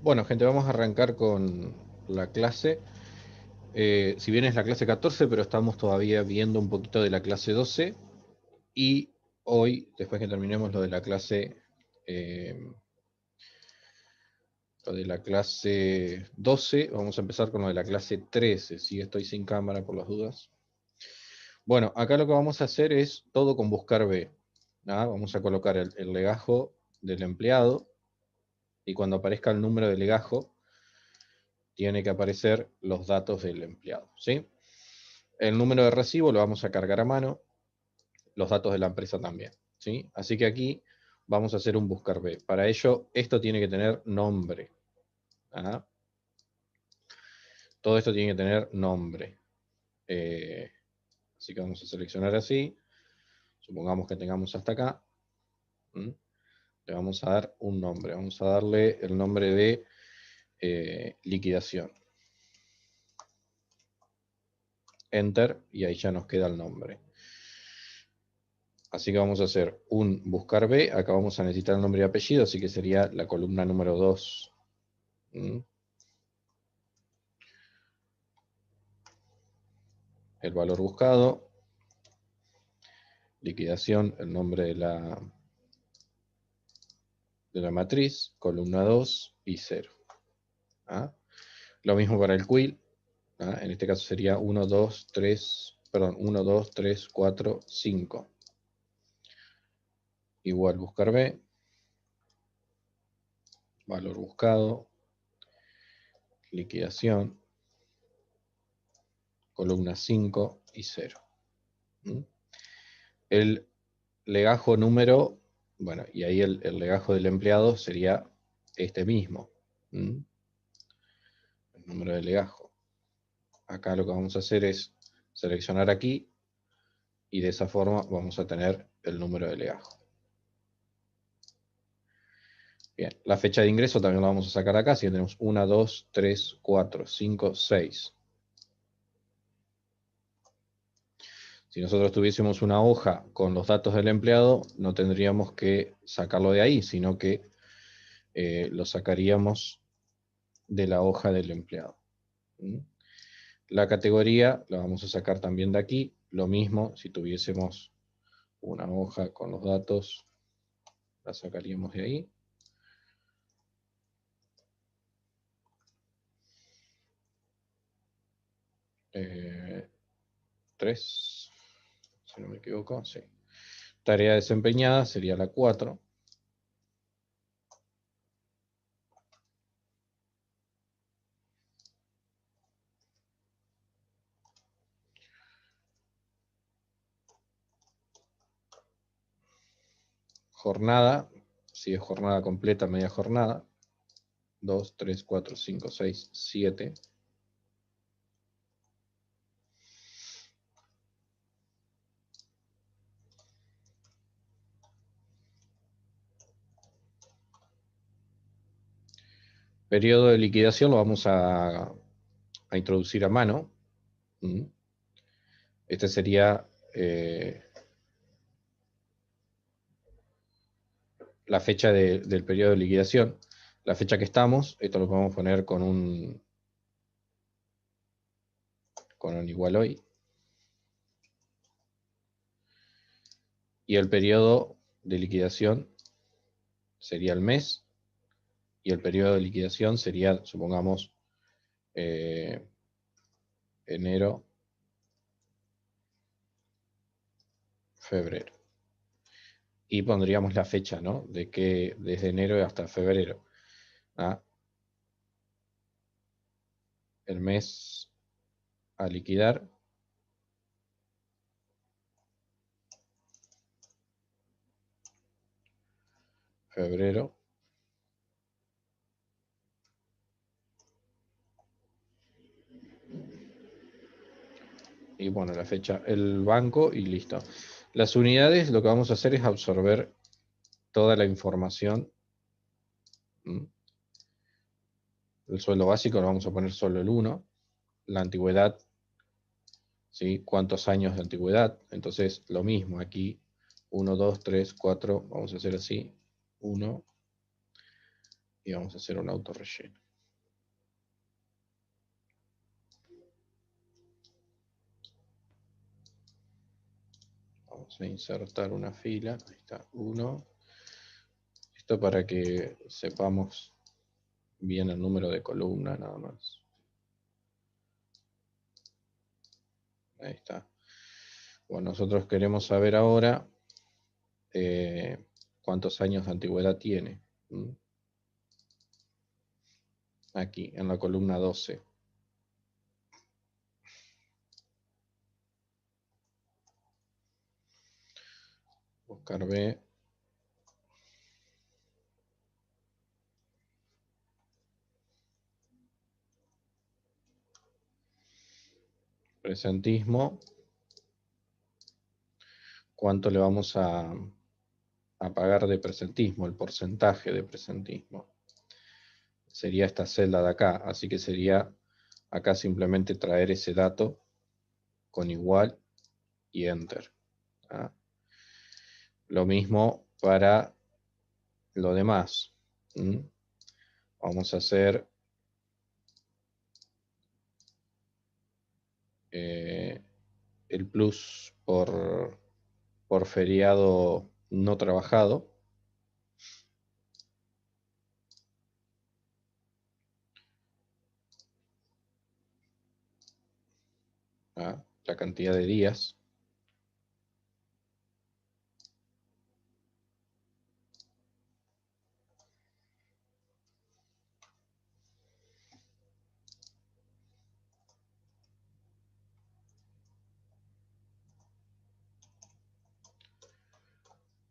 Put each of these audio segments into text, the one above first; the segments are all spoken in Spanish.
Bueno, gente, vamos a arrancar con la clase. Si bien es la clase 14, pero estamos todavía viendo un poquito de la clase 12. Y hoy, después que terminemos eh, lo de la clase 12, vamos a empezar con lo de la clase 13. Si estoy sin cámara por las dudas. Bueno, acá lo que vamos a hacer es todo con buscar B. Vamos a colocar el legajo del empleado y cuando aparezca el número del legajo, tiene que aparecer los datos del empleado, ¿sí? El número de recibo lo vamos a cargar a mano, los datos de la empresa también, ¿sí? Así que aquí vamos a hacer un buscar B. Para ello, esto tiene que tener nombre. ¿Ah? Todo esto tiene que tener nombre. Eh, Así que vamos a seleccionar así. Supongamos que tengamos hasta acá. ¿Mm? Le vamos a dar un nombre. Vamos a darle el nombre de liquidación. Enter y ahí ya nos queda el nombre. Así que vamos a hacer un buscar B. Acá vamos a necesitar el nombre y apellido, así que sería la columna número 2. El valor buscado, liquidación, el nombre de la matriz, columna 2 y 0. ¿Ah? Lo mismo para el quill. En este caso sería 1, 2, 3, perdón, 1, 2, 3, 4, 5. Igual buscar B, valor buscado, liquidación, columna 5 y 0. El legajo número, bueno, y ahí el legajo del empleado sería este mismo. El número de legajo. Acá lo que vamos a hacer es seleccionar aquí y de esa forma vamos a tener el número de legajo. Bien, la fecha de ingreso también la vamos a sacar acá, si tenemos 1, 2, 3, 4, 5, 6. Si nosotros tuviésemos una hoja con los datos del empleado, no tendríamos que sacarlo de ahí, sino que lo sacaríamos de la hoja del empleado. La categoría la vamos a sacar también de aquí. Lo mismo, si tuviésemos una hoja con los datos, la sacaríamos de ahí. Eh, 3, si no me equivoco, sí. Tarea desempeñada sería la 4. Jornada, si es jornada completa, media jornada. 2, 3, 4, 5, 6, 7. Periodo de liquidación lo vamos a introducir a mano. Este sería la fecha del periodo de liquidación. La fecha que estamos, esto lo podemos poner con un igual hoy. Y el periodo de liquidación sería el mes. Y el periodo de liquidación sería, supongamos, enero, febrero. Y pondríamos la fecha, ¿no? De que desde enero hasta febrero. El mes a liquidar. Febrero. Y bueno, la fecha, el banco y listo. Las unidades, lo que vamos a hacer es absorber toda la información. El sueldo básico lo vamos a poner solo el 1. La antigüedad, ¿sí? ¿Cuántos años de antigüedad? Entonces, lo mismo aquí. 1, 2, 3, 4. Vamos a hacer así. 1, y vamos a hacer un autorrelleno. Vamos a insertar una fila, ahí está, 1. Esto para que sepamos bien el número de columna nada más. Ahí está. Bueno, nosotros queremos saber ahora cuántos años de antigüedad tiene. Aquí, en la columna 12. Buscar B. Presentismo. ¿Cuánto le vamos a pagar de presentismo? El porcentaje de presentismo. Sería esta celda de acá. Así que sería acá simplemente traer ese dato con igual y enter. ¿Ah? Lo mismo para lo demás. Vamos a hacer el plus por feriado no trabajado. La cantidad de días.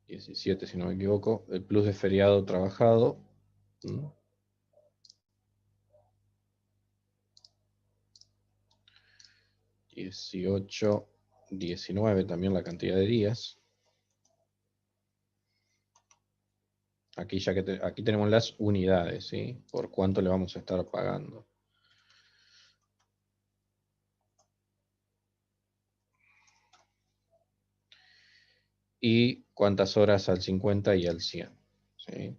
$17, si no me equivoco. El plus de feriado trabajado. 18, 19 también la cantidad de días. Aquí ya que aquí tenemos las unidades, ¿sí? Por cuánto le vamos a estar pagando. Y cuántas horas al 50 y al 100, ¿sí?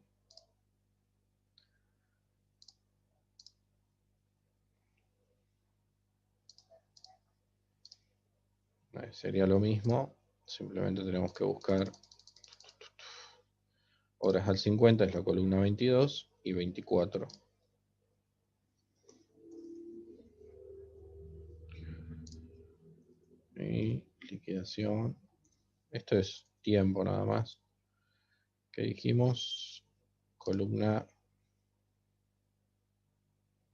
Sería lo mismo, simplemente tenemos que buscar horas al 50, es la columna 22 y 24. Y liquidación. Esto es tiempo nada más. Que dijimos, columna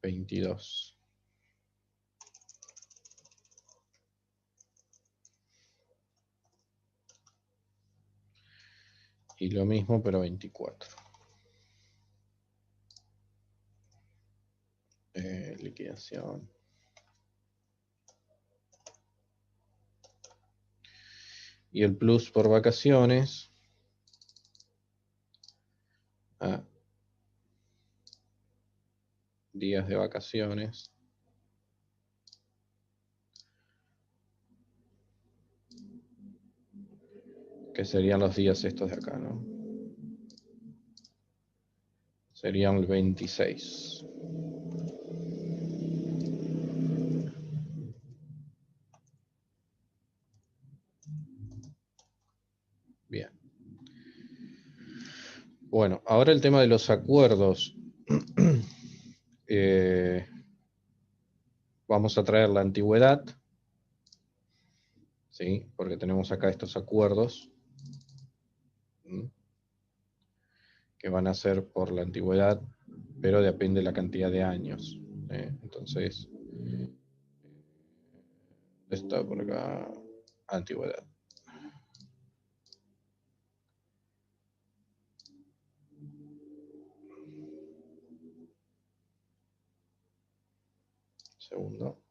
22. Y lo mismo, pero 24. Liquidación. Y el plus por vacaciones. Días de vacaciones. Que serían los días estos de acá, ¿no? Serían el 26. Bien. Bueno, ahora el tema de los acuerdos. Vamos a traer la antigüedad, ¿sí? Porque tenemos acá estos acuerdos que van a ser por la antigüedad, pero depende de la cantidad de años. Entonces, está por acá, antigüedad. Segundo.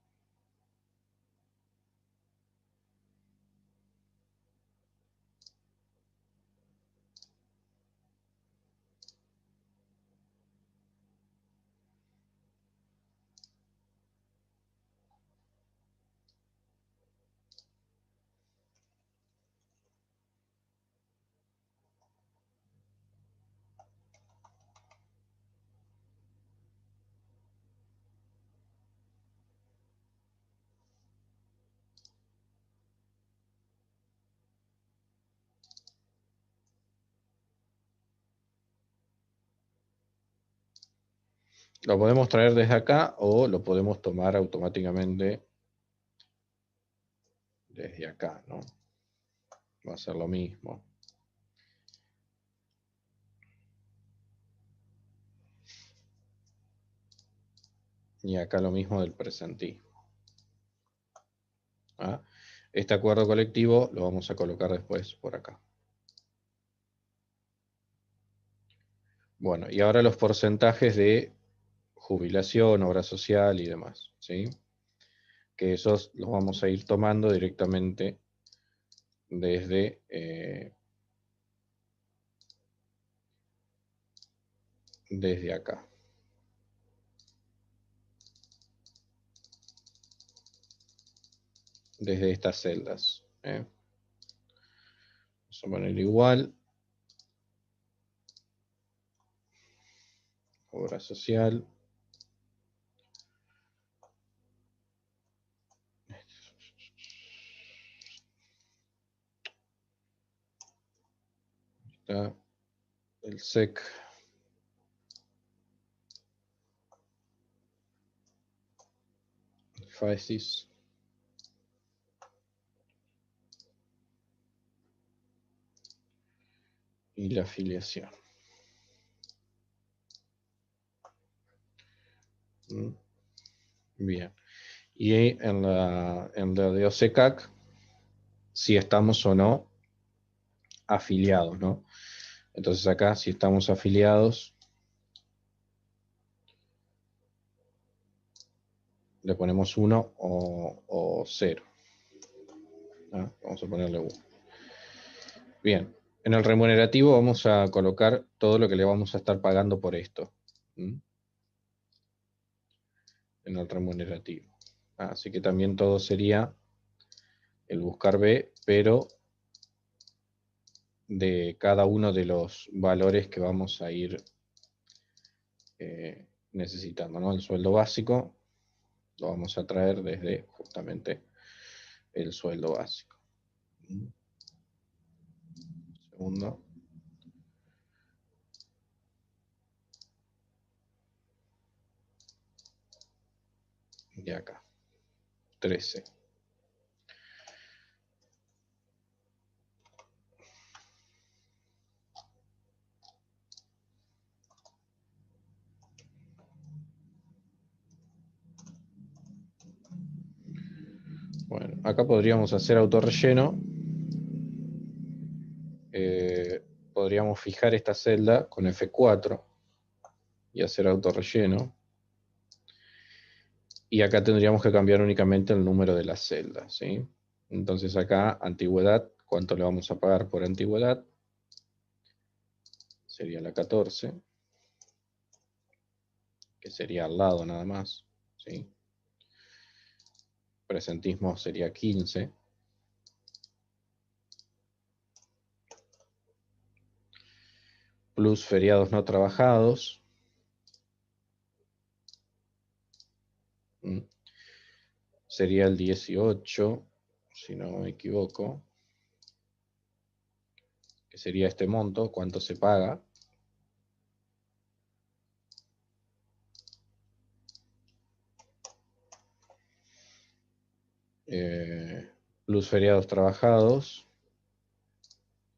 Lo podemos traer desde acá o lo podemos tomar automáticamente desde acá, ¿no? Va a ser lo mismo. Y acá lo mismo del presentismo. ¿Ah? Este acuerdo colectivo lo vamos a colocar después por acá. Bueno, y ahora los porcentajes de jubilación, obra social y demás, ¿sí? Que esos los vamos a ir tomando directamente desde acá. Desde estas celdas. Vamos a poner igual. Obra social. Está el SEC. FAESIS. Y la afiliación. Bien. Y en la de OSECAC, si estamos o no afiliados, ¿no? Entonces acá, si estamos afiliados, le ponemos 1 o 0. ¿Ah? Vamos a ponerle 1. Bien. En el remunerativo vamos a colocar todo lo que le vamos a estar pagando por esto. En el remunerativo. Así que también todo sería el buscar B, pero de cada uno de los valores que vamos a ir necesitando, ¿no? El sueldo básico lo vamos a traer desde justamente el sueldo básico. Segundo. Y acá. 13. Bueno, acá podríamos hacer autorrelleno. Podríamos fijar esta celda con F4 y hacer autorrelleno. Y acá tendríamos que cambiar únicamente el número de las celdas, ¿sí? Entonces acá, antigüedad, ¿cuánto le vamos a pagar por antigüedad? Sería la 14, que sería al lado nada más, ¿sí? Presentismo sería 15. Plus feriados no trabajados. Sería el 18, si no me equivoco. Que sería este monto, cuánto se paga. Plus feriados trabajados,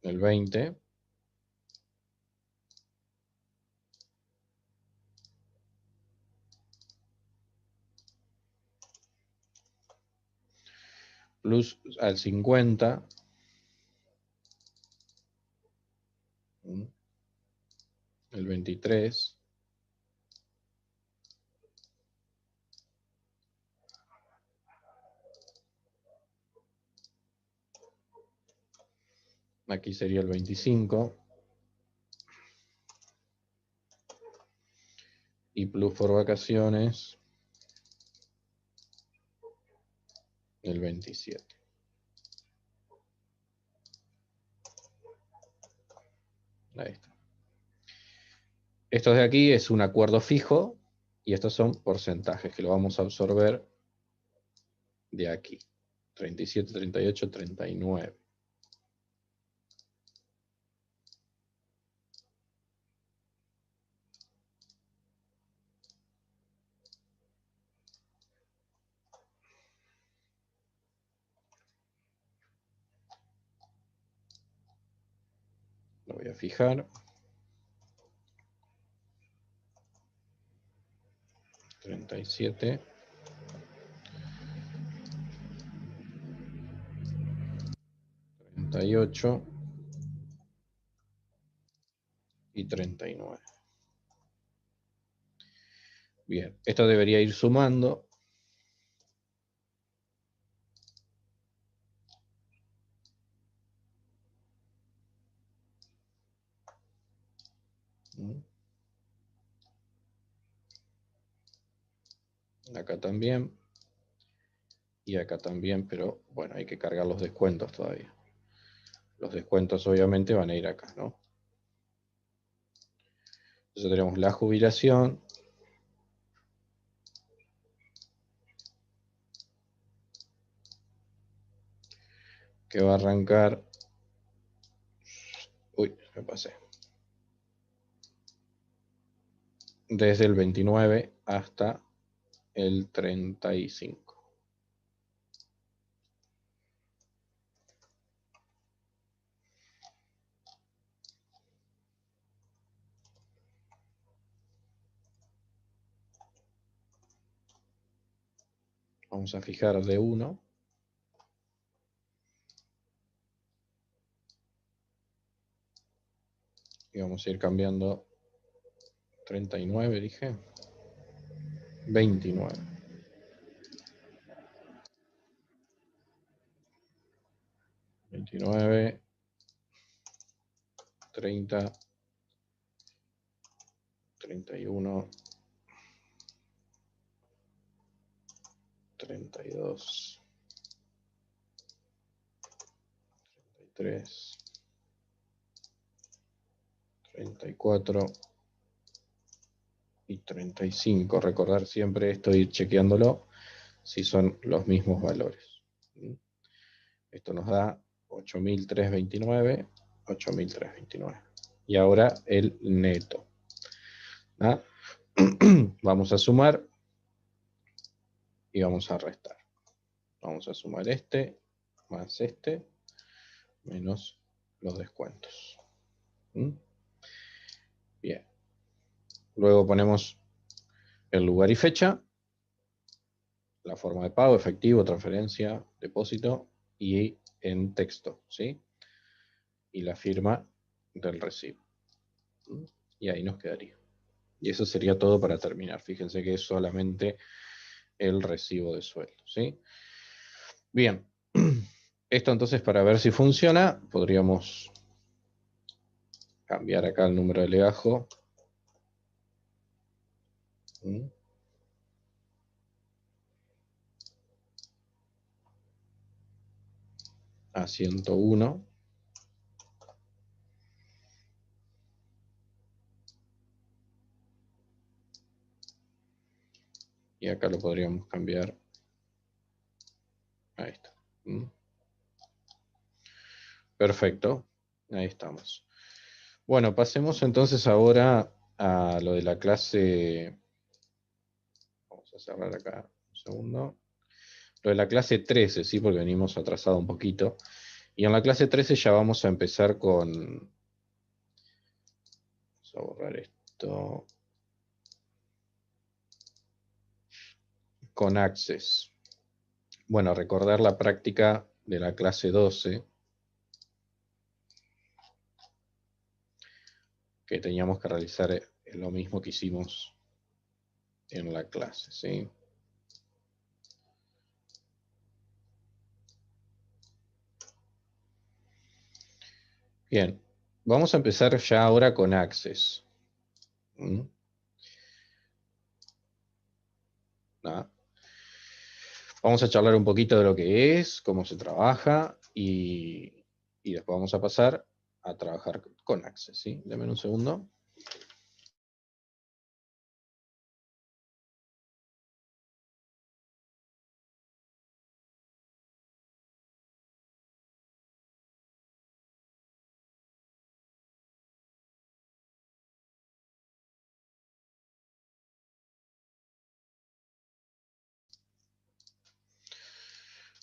el 20. Plus al 50. El 23. Aquí sería el 25. Y plus por vacaciones, el 27. Ahí está. Esto de aquí es un acuerdo fijo y estos son porcentajes que lo vamos a absorber de aquí. 37, 38, 39. voy a fijar. 37. 38 y 39. Bien, esto debería ir sumando. Acá también. Y acá también, pero bueno, hay que cargar los descuentos todavía. Los descuentos obviamente van a ir acá, ¿no? Entonces tenemos la jubilación. Que va a arrancar. Uy, me pasé. Desde el 29 hasta el 35. Vamos a fijar de 1. Y vamos a ir cambiando 39, dije. 29. 29. 30. 31. 32. 33. 34 y 35. Recordar siempre esto, ir chequeándolo si son los mismos valores. Esto nos da 8.329, 8.329. Y ahora el neto. ¿Ah? Vamos a sumar y vamos a restar. Vamos a sumar este más este menos los descuentos. Bien. Luego ponemos el lugar y fecha, la forma de pago, efectivo, transferencia, depósito y en texto, ¿sí? Y la firma del recibo. Y ahí nos quedaría. Y eso sería todo para terminar. Fíjense que es solamente el recibo de sueldo, ¿sí? Bien. Esto entonces, para ver si funciona, podríamos cambiar acá el número de legajo. A 101. Y acá lo podríamos cambiar a esto. Perfecto. Ahí estamos. Bueno, pasemos entonces ahora a lo de la clase. Vamos a cerrar acá un segundo. Lo de la clase 13, ¿sí? Porque venimos atrasado un poquito. Y en la clase 13 ya vamos a empezar con. Vamos a borrar esto. Con Access. Bueno, recordar la práctica de la clase 12. Que teníamos que realizar lo mismo que hicimos en la clase, ¿sí? Bien, vamos a empezar ya ahora con Access. Nada. Vamos a charlar un poquito de lo que es, cómo se trabaja y después vamos a pasar a trabajar con Access, ¿sí? Deme un segundo.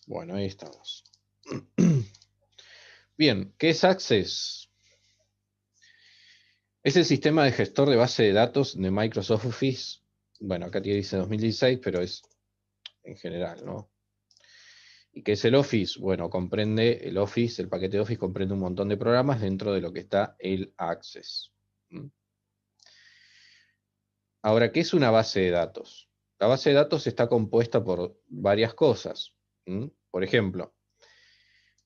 Bueno, ahí estamos. Bien, ¿qué es Access? Es el sistema de gestor de base de datos de Microsoft Office. Bueno, acá dice 2016, pero es en general, ¿no? ¿Y qué es el Office? Bueno, comprende el Office, el paquete de Office comprende un montón de programas dentro de lo que está el Access. ¿Mm? Ahora, ¿qué es una base de datos? La base de datos está compuesta por varias cosas. ¿Mm? Por ejemplo,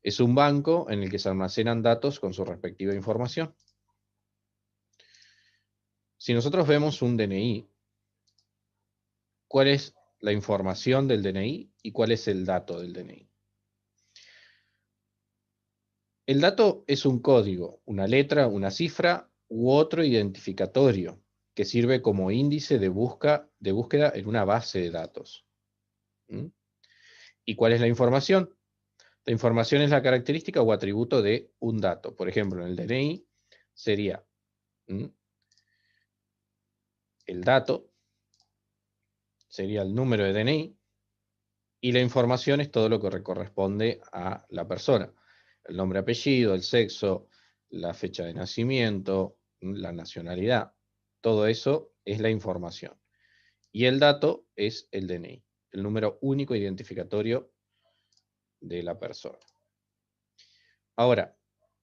es un banco en el que se almacenan datos con su respectiva información. Si nosotros vemos un DNI, ¿cuál es la información del DNI y cuál es el dato del DNI? El dato es un código, una letra, una cifra u otro identificatorio que sirve como índice de búsqueda en una base de datos. ¿Mm? ¿Y cuál es la información? La información es la característica o atributo de un dato. Por ejemplo, en el DNI sería el dato, sería el número de DNI, y la información es todo lo que corresponde a la persona. El nombre, apellido, el sexo, la fecha de nacimiento, la nacionalidad. Todo eso es la información. Y el dato es el DNI, el número único identificatorio de la persona. Ahora,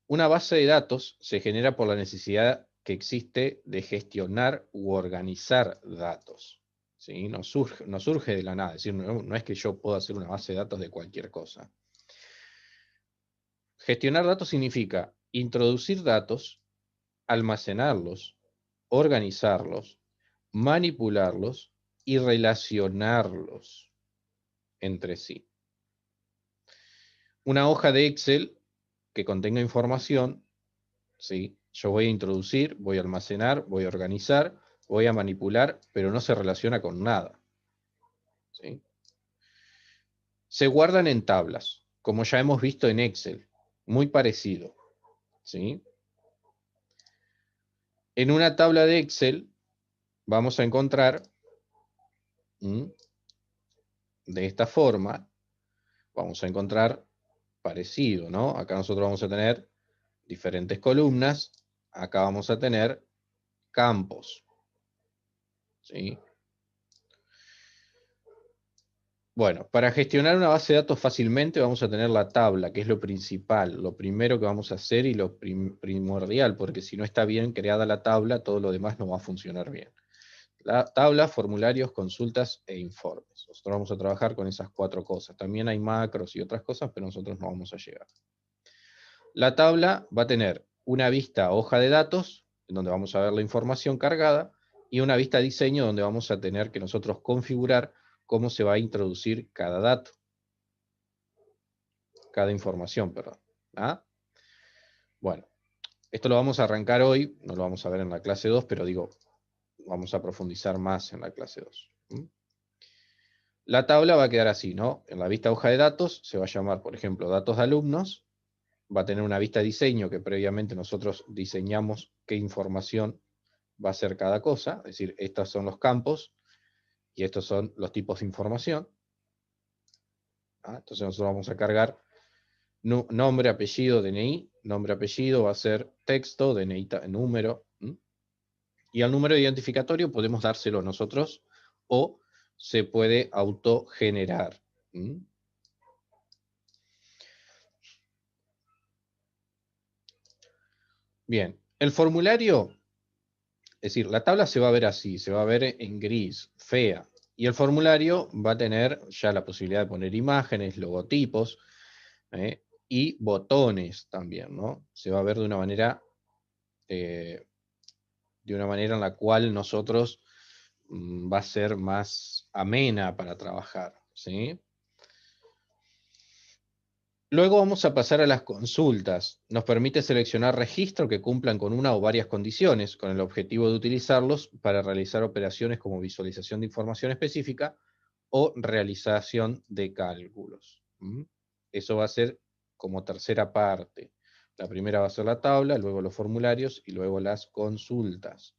una base de datos se genera por la necesidad que existe de gestionar u organizar datos. ¿Sí? No surge de la nada, es decir, no es que yo pueda hacer una base de datos de cualquier cosa. Gestionar datos significa introducir datos, almacenarlos, organizarlos, manipularlos y relacionarlos entre sí. Una hoja de Excel que contenga información, ¿sí? Yo voy a introducir, voy a almacenar, voy a organizar, voy a manipular, pero no se relaciona con nada. ¿Sí? Se guardan en tablas, como ya hemos visto en Excel, muy parecido. ¿Sí? En una tabla de Excel vamos a encontrar de esta forma, vamos a encontrar parecido, ¿no? Acá nosotros vamos a tener diferentes columnas, acá vamos a tener campos, ¿sí? Bueno, para gestionar una base de datos fácilmente vamos a tener la tabla, que es lo principal, lo primero que vamos a hacer y lo primordial, porque si no está bien creada la tabla, todo lo demás no va a funcionar bien. La tabla, formularios, consultas e informes. Nosotros vamos a trabajar con esas 4 cosas. También hay macros y otras cosas, pero nosotros no vamos a llegar. La tabla va a tener una vista hoja de datos, en donde vamos a ver la información cargada, y una vista diseño, donde vamos a tener que nosotros configurar cómo se va a introducir cada dato, cada información, perdón. ¿Ah? Bueno, esto lo vamos a arrancar hoy, no lo vamos a ver en la clase 2, pero digo, vamos a profundizar más en la clase 2. La tabla va a quedar así, ¿no? En la vista hoja de datos se va a llamar, por ejemplo, datos de alumnos, va a tener una vista diseño que previamente nosotros diseñamos qué información va a ser cada cosa, es decir, estos son los campos y estos son los tipos de información. ¿Ah? Entonces nosotros vamos a cargar nombre, apellido, DNI, nombre, apellido va a ser texto, DNI, número, y al número identificatorio podemos dárselo nosotros o se puede autogenerar. Bien, el formulario, es decir, la tabla se va a ver así, se va a ver en gris, fea, y el formulario va a tener ya la posibilidad de poner imágenes, logotipos, y botones también, ¿no? Se va a ver eh, de una manera en la cual nosotros va a ser más amena para trabajar, ¿sí? Luego vamos a pasar a las consultas. Nos permite seleccionar registros que cumplan con una o varias condiciones, con el objetivo de utilizarlos para realizar operaciones como visualización de información específica o realización de cálculos. Eso va a ser como tercera parte. La primera va a ser la tabla, luego los formularios y luego las consultas.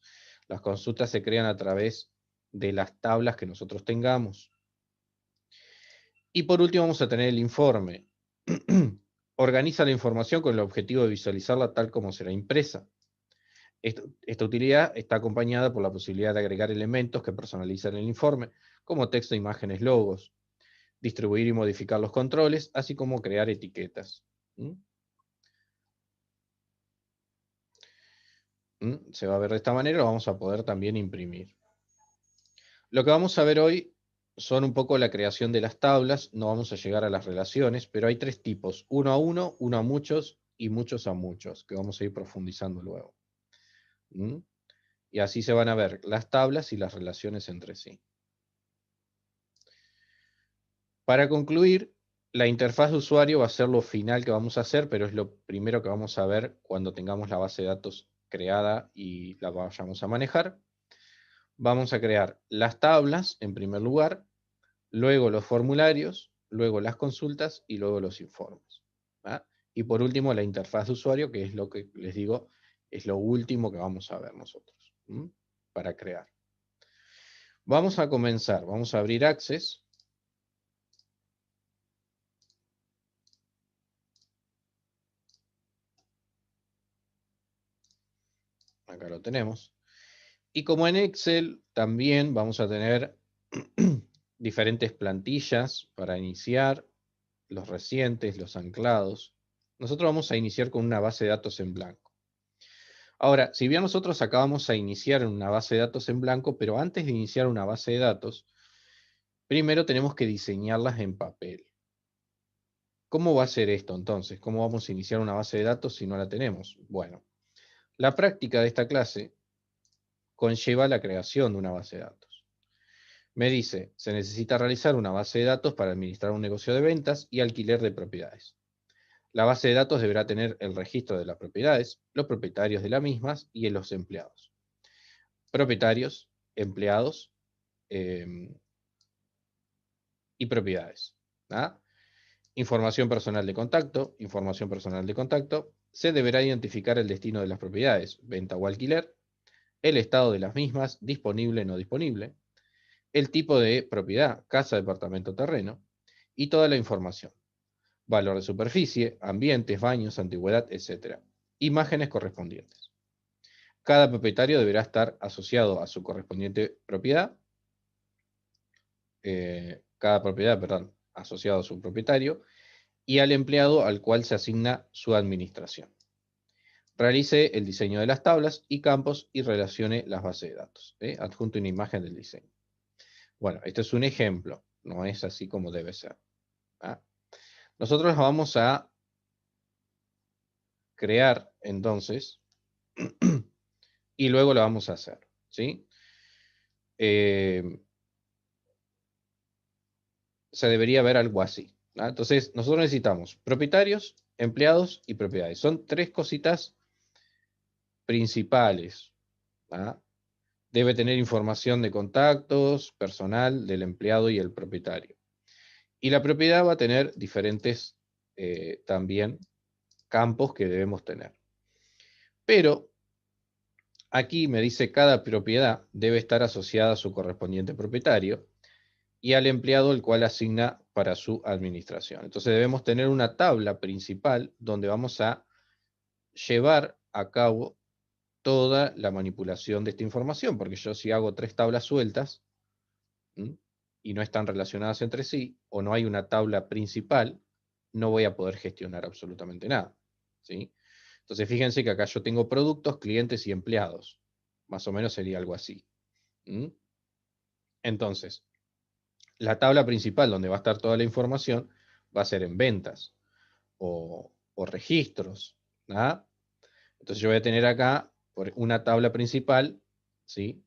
Las consultas se crean a través de las tablas que nosotros tengamos. Y por último vamos a tener el informe. Organiza la información con el objetivo de visualizarla tal como será impresa. Esta utilidad está acompañada por la posibilidad de agregar elementos que personalizan el informe, como texto, imágenes, logos, distribuir y modificar los controles, así como crear etiquetas. ¿Mm? Se va a ver de esta manera, lo vamos a poder también imprimir. Lo que vamos a ver hoy son un poco la creación de las tablas, no vamos a llegar a las relaciones, pero hay tres tipos, uno a muchos y muchos a muchos, que vamos a ir profundizando luego. Y así se van a ver las tablas y las relaciones entre sí. Para concluir, la interfaz de usuario va a ser lo final que vamos a hacer, pero es lo primero que vamos a ver cuando tengamos la base de datos creada y la vayamos a manejar. Vamos a crear las tablas en primer lugar, luego los formularios, luego las consultas y luego los informes. ¿Va? Y por último la interfaz de usuario, que es lo que les digo, es lo último que vamos a ver nosotros para crear. Vamos a comenzar, vamos a abrir Access. Acá lo tenemos. Y como en Excel, también vamos a tener diferentes plantillas para iniciar, los recientes, los anclados. Nosotros vamos a iniciar con una base de datos en blanco. Ahora, si bien nosotros acá vamos a iniciar una base de datos en blanco, pero antes de iniciar una base de datos, primero tenemos que diseñarlas en papel. ¿Cómo va a ser esto entonces? ¿Cómo vamos a iniciar una base de datos si no la tenemos? Bueno, la práctica de esta clase conlleva la creación de una base de datos. Me dice, se necesita realizar una base de datos para administrar un negocio de ventas y alquiler de propiedades. La base de datos deberá tener el registro de las propiedades, los propietarios de las mismas y los empleados. Propietarios, empleados y propiedades. ¿Ah? Información personal de contacto. Se deberá identificar el destino de las propiedades, venta o alquiler, el estado de las mismas, disponible o no disponible, el tipo de propiedad, casa, departamento, terreno, y toda la información. Valor de superficie, ambientes, baños, antigüedad, etc. Imágenes correspondientes. Cada propietario deberá estar asociado a su correspondiente propiedad, cada propiedad, perdón, asociado a su propietario, y al empleado al cual se asigna su administración. Realice el diseño de las tablas y campos y relacione las bases de datos. Adjunto una imagen del diseño. Bueno, este es un ejemplo, no es así como debe ser. ¿Ah? Nosotros vamos a crear entonces y luego lo vamos a hacer. ¿Sí? Se debería ver algo así. ¿Ah? Entonces, nosotros necesitamos propietarios, empleados y propiedades. Son tres cositas principales. ¿Ah? Debe tener información de contactos, personal, del empleado y el propietario. Y la propiedad va a tener diferentes también campos que debemos tener. Pero aquí me dice cada propiedad debe estar asociada a su correspondiente propietario y al empleado el cual asigna para su administración. Entonces debemos tener una tabla principal donde vamos a llevar a cabo toda la manipulación de esta información, porque yo si hago tres tablas sueltas y no están relacionadas entre sí, o no hay una tabla principal, no voy a poder gestionar absolutamente nada. ¿Sí? Entonces fíjense que acá yo tengo productos, clientes y empleados. Más o menos sería algo así. Entonces, la tabla principal donde va a estar toda la información va a ser en ventas o registros. ¿Ah? Entonces yo voy a tener acá una tabla principal, ¿sí?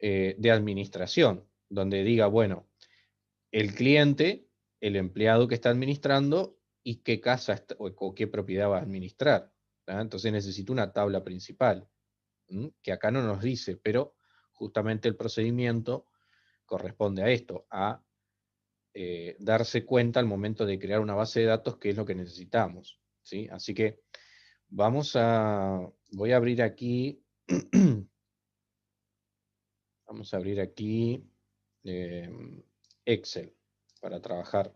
De administración, donde diga, bueno, el cliente, el empleado que está administrando y qué casa o qué propiedad va a administrar. ¿Ah? Entonces necesito una tabla principal, que acá no nos dice, pero justamente el procedimiento corresponde a esto, a darse cuenta al momento de crear una base de datos qué es lo que necesitamos. ¿Sí? Así que voy a abrir aquí, vamos a abrir aquí eh, Excel para trabajar.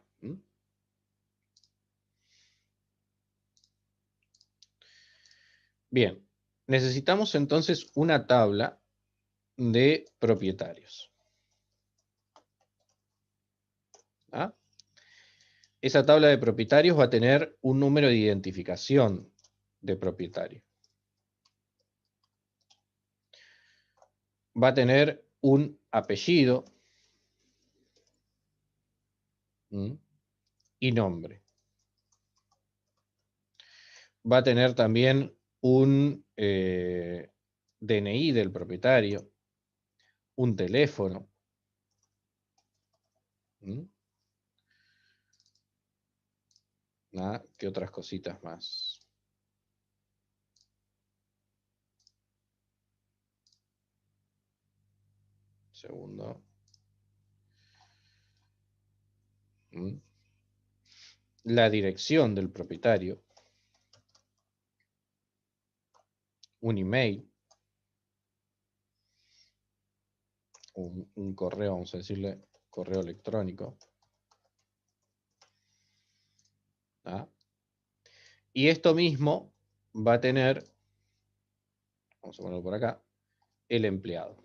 Bien, Necesitamos entonces una tabla de propietarios. ¿Ah? Esa tabla de propietarios va a tener un número de identificación de propietario. Va a tener un apellido y nombre. Va a tener también un DNI del propietario, un teléfono. ¿Qué otras cositas más? Segundo. La dirección del propietario. Un email. Un correo, vamos a decirle correo electrónico. Y esto mismo va a tener, vamos a ponerlo por acá, el empleado.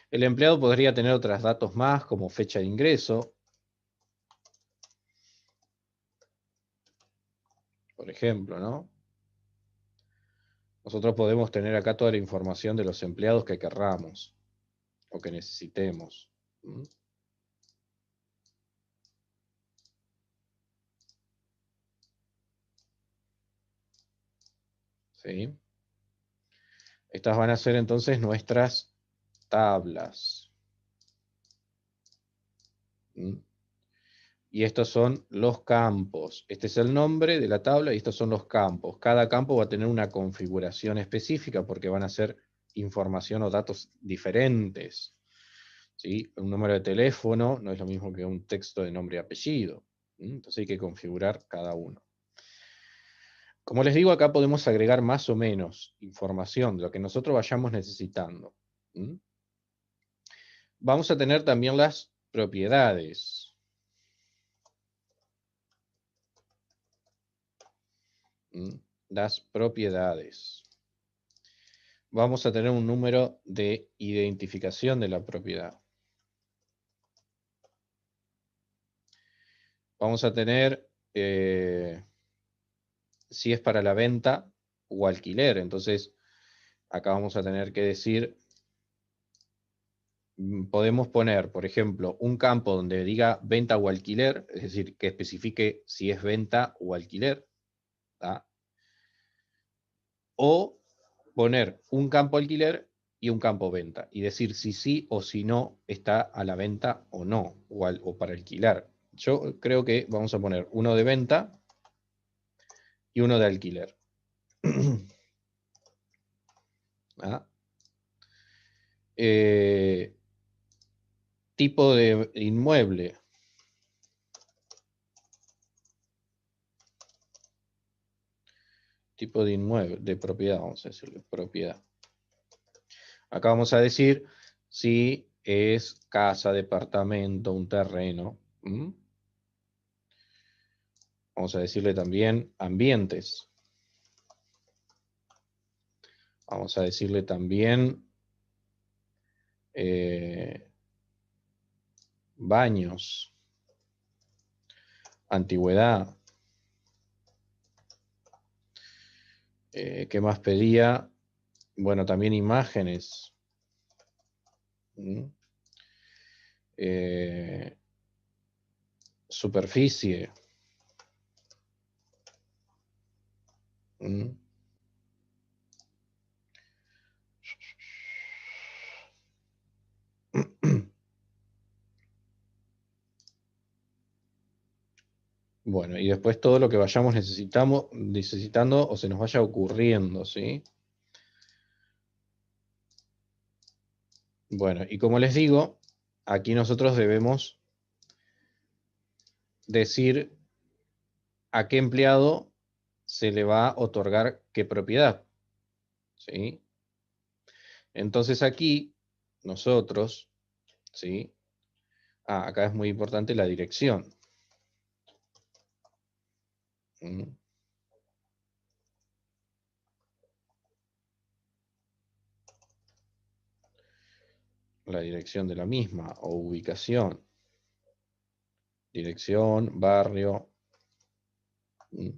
El empleado podría tener otros datos más, como fecha de ingreso, por ejemplo, ¿no? Nosotros podemos tener acá toda la información de los empleados que querramos o que necesitemos. ¿Sí? Estas van a ser entonces nuestras tablas. Y estos son los campos. Este es el nombre de la tabla y estos son los campos. Cada campo va a tener una configuración específica porque van a ser información o datos diferentes. ¿Sí? Un número de teléfono no es lo mismo que un texto de nombre y apellido. Entonces hay que configurar cada uno. Como les digo, acá podemos agregar más o menos información de lo que nosotros vayamos necesitando. Vamos a tener también las propiedades. Las propiedades. Vamos a tener un número de identificación de la propiedad. Vamos a tener si es para la venta o alquiler. Entonces, acá vamos a tener que decir, podemos poner, por ejemplo, un campo donde diga venta o alquiler, es decir, que especifique si es venta o alquiler. ¿Tá? O poner un campo alquiler y un campo venta, y decir si sí o si no está a la venta o no, o para alquilar. Yo creo que vamos a poner uno de venta y uno de alquiler. ¿Ah? Tipo de inmueble. Tipo de inmueble, de propiedad, vamos a decirle, propiedad. Acá vamos a decir si es casa, departamento, un terreno. Vamos a decirle también ambientes. Vamos a decirle también baños, antigüedad. ¿Qué más pedía? Bueno, también imágenes. Superficie. Bueno, y después todo lo que vayamos necesitando o se nos vaya ocurriendo, ¿sí? Bueno, y como les digo, aquí nosotros debemos decir a qué empleado se le va a otorgar qué propiedad, ¿sí? Entonces aquí nosotros, ¿sí? Acá es muy importante la dirección. ¿Mm? La dirección de la misma o ubicación. Dirección, barrio. ¿Mm?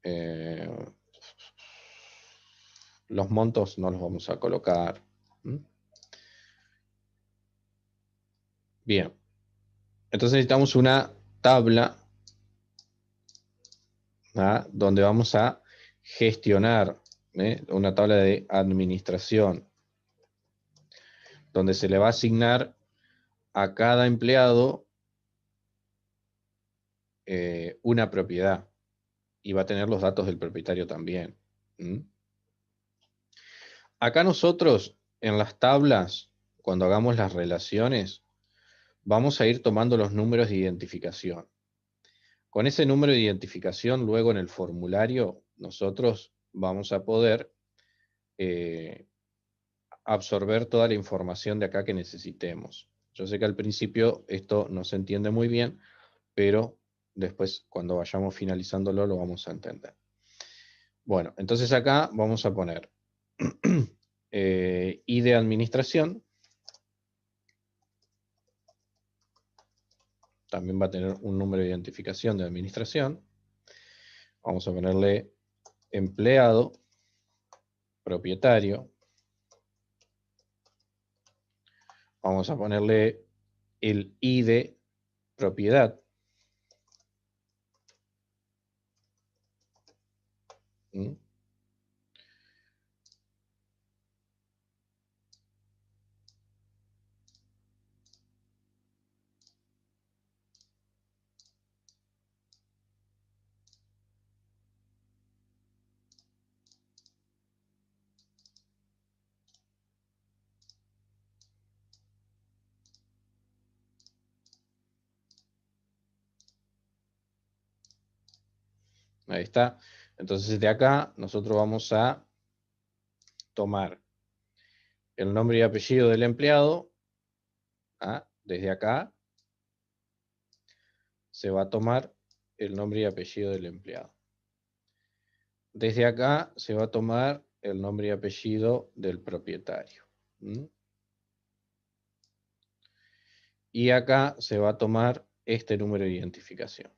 Eh, los montos no los vamos a colocar. ¿Mm? Bien. Entonces necesitamos una tabla, ¿ah? Donde vamos a gestionar, una tabla de administración, donde se le va a asignar a cada empleado una propiedad y va a tener los datos del propietario también. ¿Mm? Acá nosotros, en las tablas, cuando hagamos las relaciones, vamos a ir tomando los números de identificación. Con ese número de identificación, luego en el formulario, nosotros vamos a poder eh, absorber toda la información de acá que necesitemos. Yo sé que al principio esto no se entiende muy bien, pero después cuando vayamos finalizándolo lo vamos a entender. Bueno, entonces acá vamos a poner ID de administración. También va a tener un número de identificación de administración. Vamos a ponerle empleado, propietario. Vamos a ponerle el ID propiedad. ¿Mm? Ahí está. Entonces de acá nosotros vamos a tomar el nombre y apellido del empleado. Desde acá se va a tomar el nombre y apellido del empleado. Desde acá se va a tomar el nombre y apellido del propietario. ¿Mm? Y acá se va a tomar este número de identificación.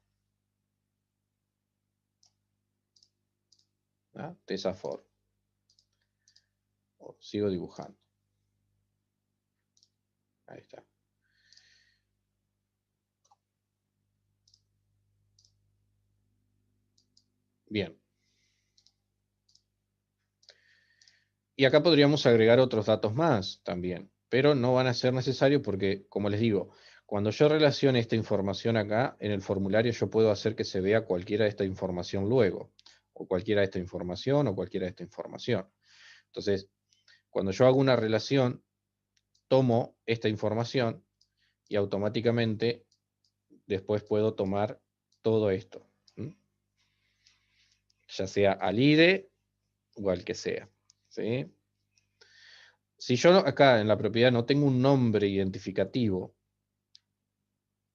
De esa forma. Sigo dibujando. Ahí está. Bien. Y acá podríamos agregar otros datos más también, pero no van a ser necesarios porque, como les digo, cuando yo relacione esta información acá, en el formulario yo puedo hacer que se vea cualquiera de esta información luego, o cualquiera de esta información, o cualquiera de esta información. Entonces, cuando yo hago una relación, tomo esta información y automáticamente después puedo tomar todo esto, ¿sí? Ya sea al IDE o al que sea, ¿sí? Si yo acá en la propiedad no tengo un nombre identificativo,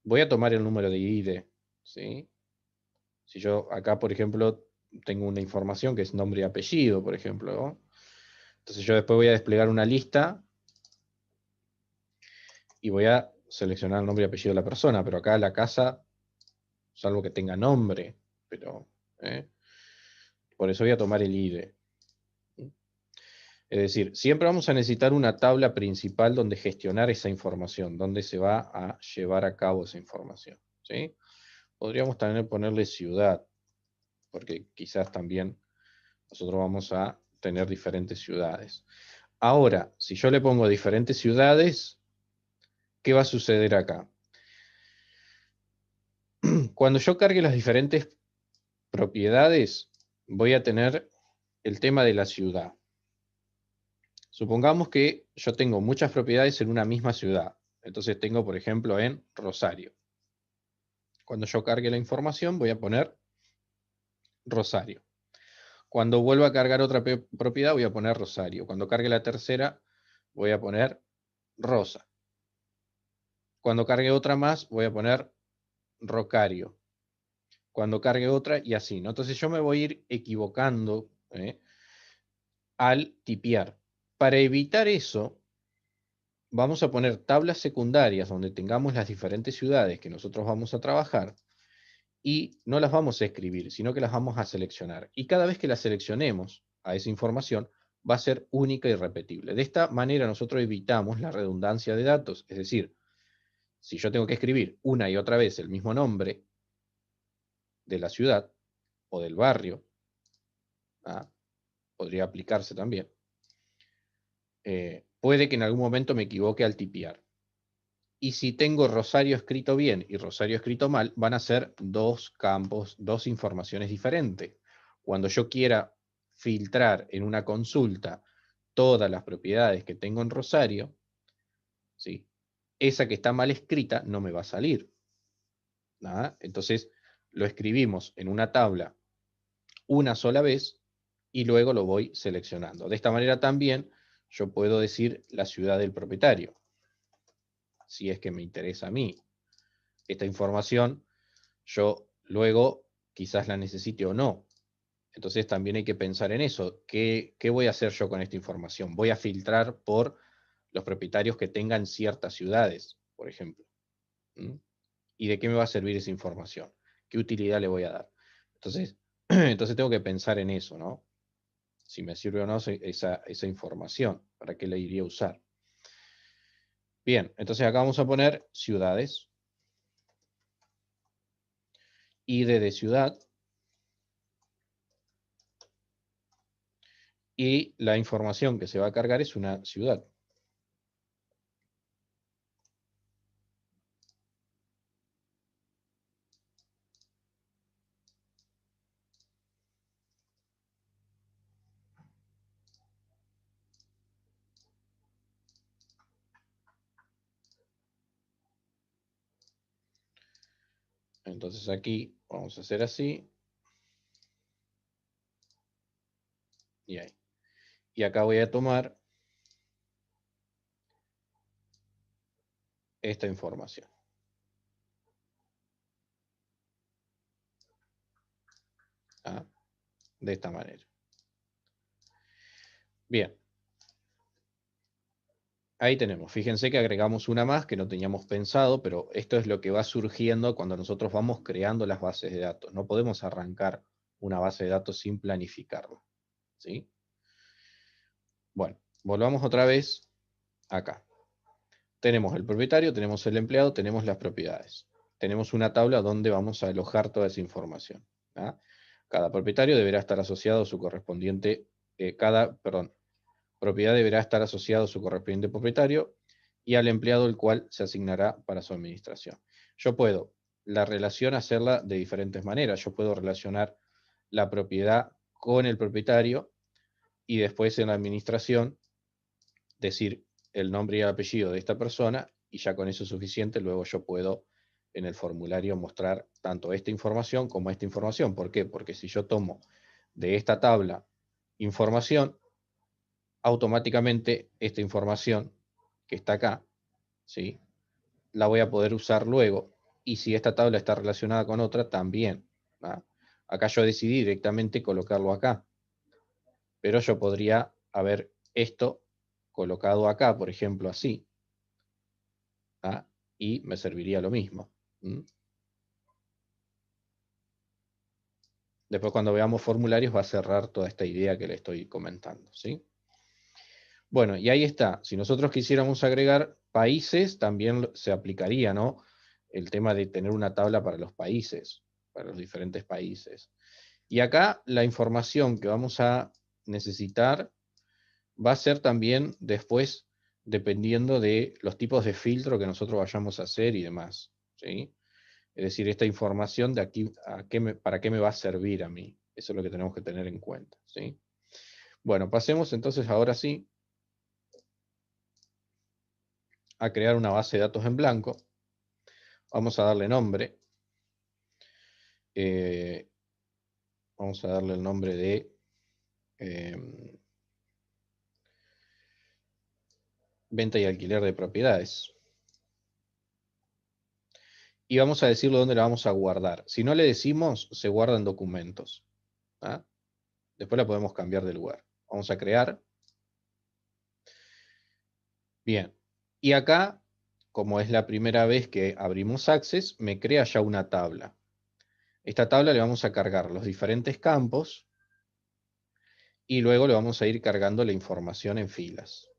voy a tomar el número de IDE, ¿sí? Si yo acá, por ejemplo, tengo una información que es nombre y apellido, por ejemplo, ¿no? Entonces yo después voy a desplegar una lista y voy a seleccionar el nombre y apellido de la persona, pero acá la casa, salvo que tenga nombre, pero por eso voy a tomar el IDE. Es decir, siempre vamos a necesitar una tabla principal donde gestionar esa información, donde se va a llevar a cabo esa información, ¿sí? Podríamos también ponerle ciudad, porque quizás también nosotros vamos a tener diferentes ciudades. Ahora, si yo le pongo diferentes ciudades, ¿qué va a suceder acá? Cuando yo cargue las diferentes propiedades, voy a tener el tema de la ciudad. Supongamos que yo tengo muchas propiedades en una misma ciudad. Entonces tengo, por ejemplo, en Rosario. Cuando yo cargue la información, voy a poner Rosario. Cuando vuelva a cargar otra propiedad, voy a poner Rosario. Cuando cargue la tercera, voy a poner Rosa. Cuando cargue otra más, voy a poner Rocario. Cuando cargue otra y así, ¿no? Entonces yo me voy a ir equivocando al tipear. Para evitar eso, vamos a poner tablas secundarias donde tengamos las diferentes ciudades que nosotros vamos a trabajar y no las vamos a escribir, sino que las vamos a seleccionar. Y cada vez que las seleccionemos a esa información, va a ser única y repetible. De esta manera nosotros evitamos la redundancia de datos, es decir, si yo tengo que escribir una y otra vez el mismo nombre de la ciudad o del barrio, ¿ah? Podría aplicarse también, puede que en algún momento me equivoque al tipear. Y si tengo Rosario escrito bien y Rosario escrito mal, van a ser dos campos, dos informaciones diferentes. Cuando yo quiera filtrar en una consulta todas las propiedades que tengo en Rosario, ¿sí? Esa que está mal escrita no me va a salir. ¿Nada? Entonces lo escribimos en una tabla una sola vez y luego lo voy seleccionando. De esta manera también yo puedo decir la ciudad del propietario, si es que me interesa a mí. Esta información yo luego quizás la necesite o no. Entonces también hay que pensar en eso. ¿Qué voy a hacer yo con esta información? Voy a filtrar por los propietarios que tengan ciertas ciudades, por ejemplo. ¿Mm? ¿Y de qué me va a servir esa información? ¿Qué utilidad le voy a dar? Entonces, entonces tengo que pensar en eso, ¿no? Si me sirve o no esa información, para qué la iría a usar. Bien, entonces acá vamos a poner ciudades, ID de ciudad, y la información que se va a cargar es una ciudad. Entonces aquí vamos a hacer así, y ahí. Y acá voy a tomar esta información. ¿Ah? De esta manera. Bien. Ahí tenemos. Fíjense que agregamos una más que no teníamos pensado, pero esto es lo que va surgiendo cuando nosotros vamos creando las bases de datos. No podemos arrancar una base de datos sin planificarla. ¿Sí? Bueno, volvamos otra vez acá. Tenemos el propietario, tenemos el empleado, tenemos las propiedades. Tenemos una tabla donde vamos a alojar toda esa información. ¿Ah? Cada propietario deberá estar asociado a su correspondiente, propiedad deberá estar asociado a su correspondiente propietario y al empleado el cual se asignará para su administración. Yo puedo la relación hacerla de diferentes maneras. Yo puedo relacionar la propiedad con el propietario y después en la administración decir el nombre y el apellido de esta persona y ya con eso es suficiente. Luego yo puedo en el formulario mostrar tanto esta información como esta información. ¿Por qué? Porque si yo tomo de esta tabla información, automáticamente esta información que está acá, ¿sí? La voy a poder usar luego. Y si esta tabla está relacionada con otra, también. ¿Va? Acá yo decidí directamente colocarlo acá. Pero yo podría haber esto colocado acá, por ejemplo, así. ¿Va? Y me serviría lo mismo. ¿Mm? Después cuando veamos formularios va a cerrar toda esta idea que le estoy comentando. ¿Sí? Bueno, y ahí está. Si nosotros quisiéramos agregar países, también se aplicaría, ¿no? El tema de tener una tabla para los países, para los diferentes países. Y acá la información que vamos a necesitar va a ser también después dependiendo de los tipos de filtro que nosotros vayamos a hacer y demás. ¿Sí? Es decir, esta información de aquí para qué me va a servir a mí. Eso es lo que tenemos que tener en cuenta. ¿Sí? Bueno, pasemos entonces ahora sí a crear una base de datos en blanco. Vamos a darle nombre. Eh, Vamos a darle el nombre de venta y alquiler de propiedades. y vamos a decirle dónde la vamos a guardar. Si no le decimos, se guarda en documentos. ¿Ah? Después la podemos cambiar de lugar. Vamos a crear. Bien. Y acá, como es la primera vez que abrimos Access, me crea ya una tabla. Esta tabla le vamos a cargar los diferentes campos y luego le vamos a ir cargando la información en filas.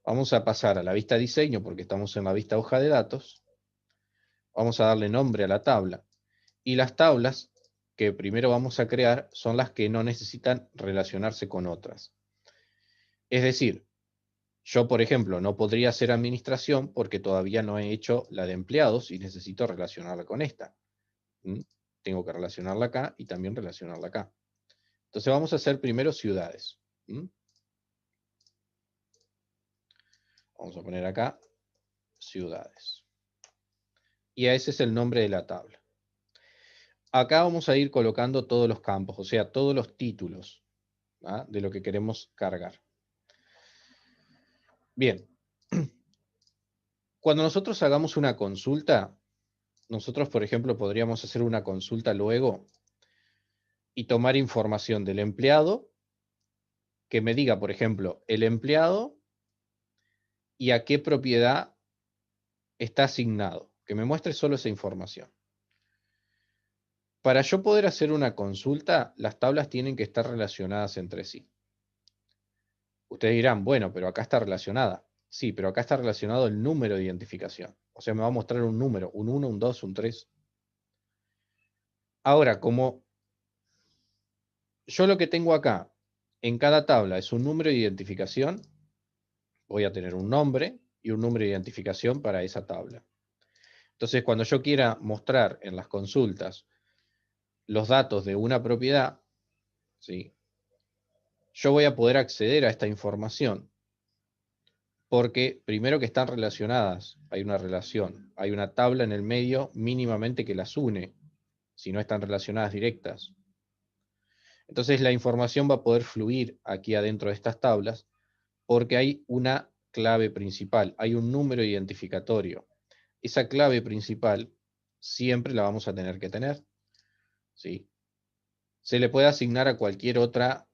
Vamos a pasar a la vista diseño porque estamos en la vista hoja de datos. Vamos a darle nombre a la tabla. Y las tablas que primero vamos a crear son las que no necesitan relacionarse con otras. Es decir, yo, por ejemplo, no podría hacer administración porque todavía no he hecho la de empleados y necesito relacionarla con esta. ¿Mm? Tengo que relacionarla acá y también relacionarla acá. Entonces vamos a hacer primero ciudades. ¿Mm? Vamos a poner acá ciudades. Y ese es el nombre de la tabla. Acá vamos a ir colocando todos los campos, o sea, todos los títulos, ¿ah?, de lo que queremos cargar. Bien. Cuando nosotros hagamos una consulta, nosotros, por ejemplo, podríamos hacer una consulta luego y tomar información del empleado que me diga, por ejemplo, el empleado y a qué propiedad está asignado, que me muestre solo esa información. Para yo poder hacer una consulta, las tablas tienen que estar relacionadas entre sí. Ustedes dirán, bueno, pero acá está relacionada. Sí, pero acá está relacionado el número de identificación. O sea, me va a mostrar un número, un 1, un 2, un 3. Ahora, como yo lo que tengo acá en cada tabla es un número de identificación, voy a tener un nombre y un número de identificación para esa tabla. Entonces, cuando yo quiera mostrar en las consultas los datos de una propiedad, ¿sí?, yo voy a poder acceder a esta información porque primero que están relacionadas, hay una relación, hay una tabla en el medio mínimamente que las une, si no están relacionadas directas. Entonces la información va a poder fluir aquí adentro de estas tablas porque hay una clave principal, hay un número identificatorio. Esa clave principal siempre la vamos a tener que tener, ¿sí? Se le puede asignar a cualquier otro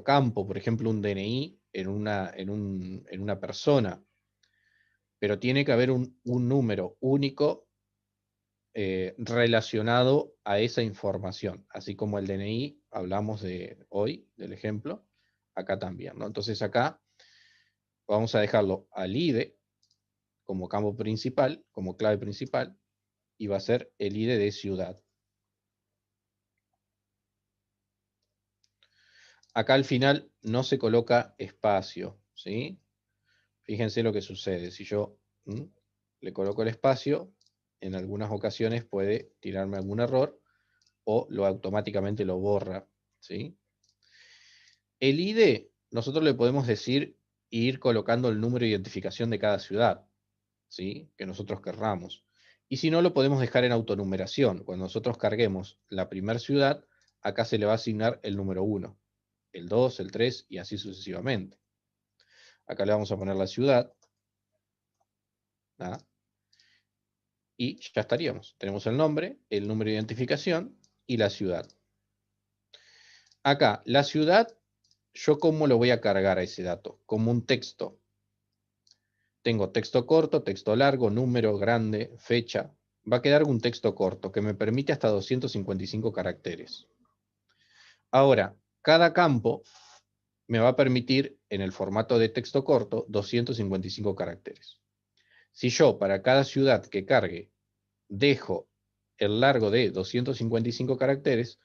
campo, por ejemplo, un DNI en una persona, pero tiene que haber un número único relacionado a esa información, así como el DNI, hablamos de hoy, del ejemplo, acá también, ¿no? Entonces acá vamos a dejarlo al IDE como campo principal, como clave principal, y va a ser el IDE de ciudad. Acá al final no se coloca espacio, ¿sí? Fíjense lo que sucede. Si yo le coloco el espacio, en algunas ocasiones puede tirarme algún error o automáticamente lo borra, ¿sí? El ID, nosotros le podemos decir ir colocando el número de identificación de cada ciudad, ¿sí?, que nosotros querramos. Y si no, lo podemos dejar en autonumeración. Cuando nosotros carguemos la primera ciudad, acá se le va a asignar el número 1, el 2, el 3 y así sucesivamente. Acá le vamos a poner la ciudad. ¿Ah? Y ya estaríamos. Tenemos el nombre, el número de identificación y la ciudad. Acá, la ciudad, ¿yo cómo lo voy a cargar a ese dato? Como un texto. Tengo texto corto, texto largo, número grande, fecha. Va a quedar un texto corto que me permite hasta 255 caracteres. Ahora, cada campo me va a permitir, en el formato de texto corto, 255 caracteres. Si yo para cada ciudad que cargue dejo el largo de 255 caracteres,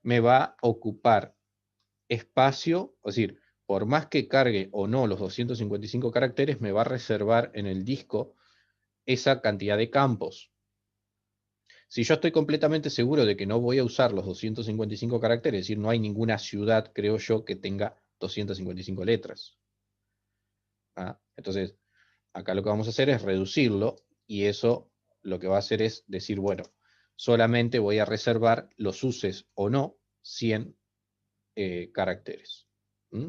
me va a ocupar espacio, es decir, por más que cargue o no los 255 caracteres, me va a reservar en el disco esa cantidad de campos. Si yo estoy completamente seguro de que no voy a usar los 255 caracteres, es decir, no hay ninguna ciudad, creo yo, que tenga 255 letras. ¿Ah? Entonces, acá lo que vamos a hacer es reducirlo y eso lo que va a hacer es decir, bueno, solamente voy a reservar, los uses o no, 100 caracteres. ¿Mm?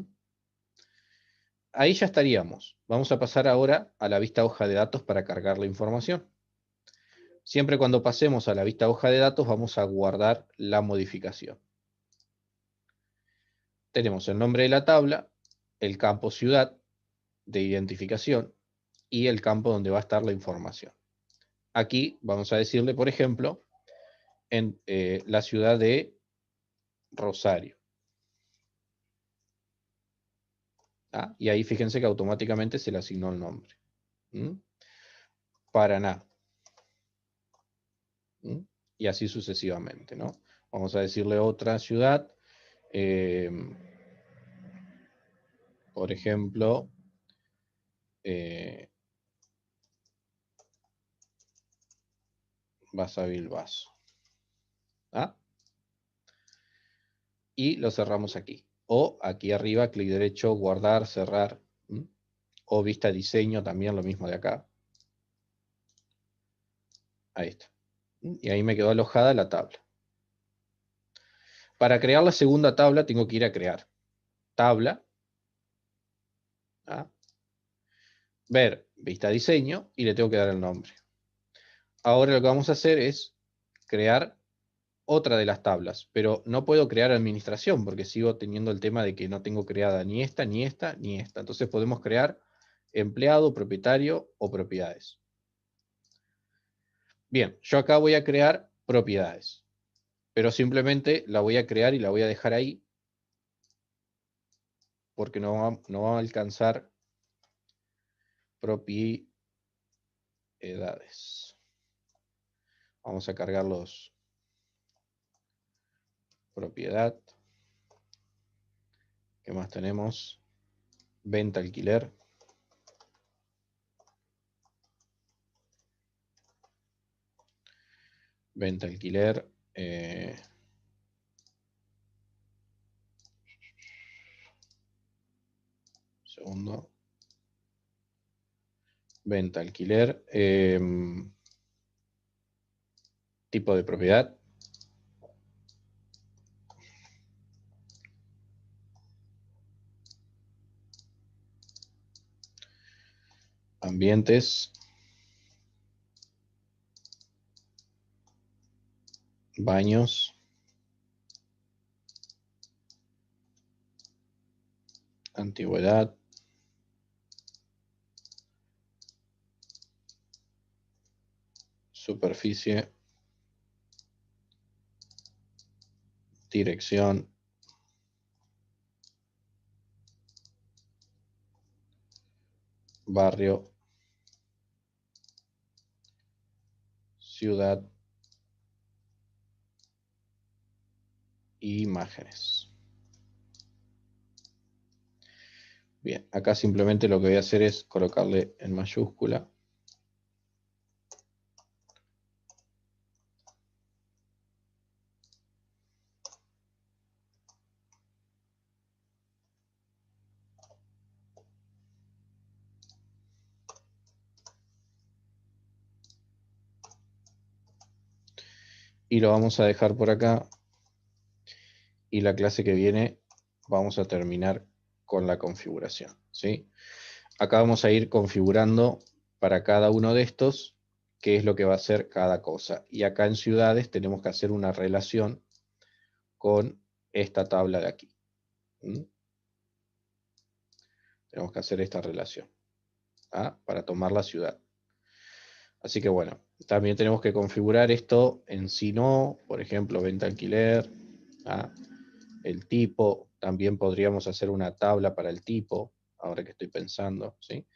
ahí ya estaríamos. Vamos a pasar ahora a la vista hoja de datos para cargar la información. Siempre cuando pasemos a la vista hoja de datos vamos a guardar la modificación. Tenemos el nombre de la tabla, el campo ciudad de identificación y el campo donde va a estar la información. Aquí vamos a decirle, por ejemplo, en la ciudad de Rosario. ¿Ah? Y ahí fíjense que automáticamente se le asignó el nombre. ¿Mm? Paraná. ¿Mm? Y así sucesivamente, ¿no? Vamos a decirle otra ciudad. Eh, por ejemplo, Basavilbaso. ¿Ah? Y lo cerramos aquí. O aquí arriba, clic derecho, guardar, cerrar. ¿Mm? O vista diseño, también lo mismo de acá. Ahí está. ¿Mm? Y ahí me quedó alojada la tabla. Para crear la segunda tabla tengo que ir a crear tabla, ¿ah? Ver vista diseño y le tengo que dar el nombre. Ahora lo que vamos a hacer es crear otra de las tablas, pero no puedo crear administración porque sigo teniendo el tema de que no tengo creada ni esta, ni esta, ni esta. Entonces podemos crear empleado, propietario o propiedades. Bien, yo acá voy a crear propiedades, pero simplemente la voy a crear y la voy a dejar ahí porque no va a alcanzar propiedades. Vamos a cargar los propiedad. ¿Qué más tenemos? Venta, alquiler. Venta, alquiler. Segundo. Venta, alquiler. Tipo de propiedad. Ambientes. Baños. Antigüedad. Superficie. Dirección. Barrio. Ciudad. Imágenes. Bien, acá simplemente lo que voy a hacer es colocarle en mayúscula. Y lo vamos a dejar por acá. Y la clase que viene vamos a terminar con la configuración, ¿sí? Acá vamos a ir configurando para cada uno de estos qué es lo que va a hacer cada cosa. Y acá en ciudades tenemos que hacer una relación con esta tabla de aquí. ¿Mm? Tenemos que hacer esta relación, ¿ah? Para tomar la ciudad. Así que bueno, también tenemos que configurar esto en si no, por ejemplo, venta alquiler, ¿ah? El tipo, también podríamos hacer una tabla para el tipo, ahora que estoy pensando, ¿sí?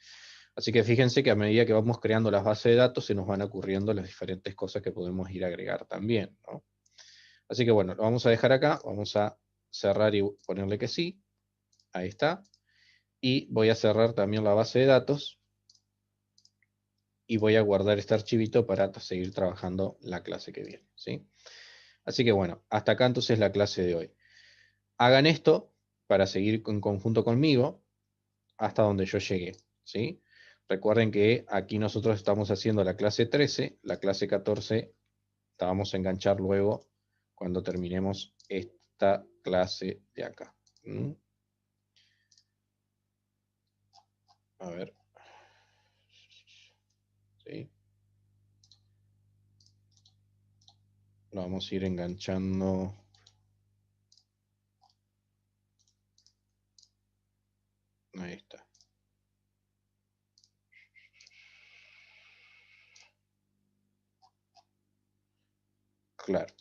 Así que fíjense que a medida que vamos creando las bases de datos se nos van ocurriendo las diferentes cosas que podemos ir a agregar también, ¿no? Así que bueno, lo vamos a dejar acá, vamos a cerrar y ponerle que sí, ahí está, y voy a cerrar también la base de datos y voy a guardar este archivito para seguir trabajando la clase que viene, ¿sí? Así que bueno, hasta acá entonces la clase de hoy. Hagan esto para seguir en conjunto conmigo hasta donde yo llegué, ¿sí? Recuerden que aquí nosotros estamos haciendo la clase 13, la clase 14 la vamos a enganchar luego cuando terminemos esta clase de acá. ¿Mm? A ver. Sí. Lo vamos a ir enganchando. Ahí está. Claro.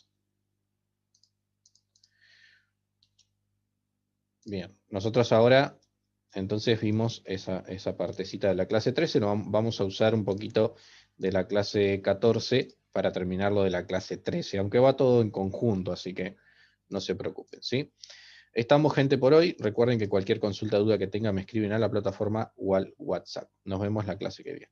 Bien. Nosotros ahora, entonces vimos esa partecita de la clase 13. Vamos a usar un poquito de la clase 14 para terminar lo de la clase 13, aunque va todo en conjunto, así que no se preocupen, ¿sí? Estamos, gente, por hoy. Recuerden que cualquier consulta, duda que tengan, me escriben a la plataforma o al WhatsApp. Nos vemos la clase que viene.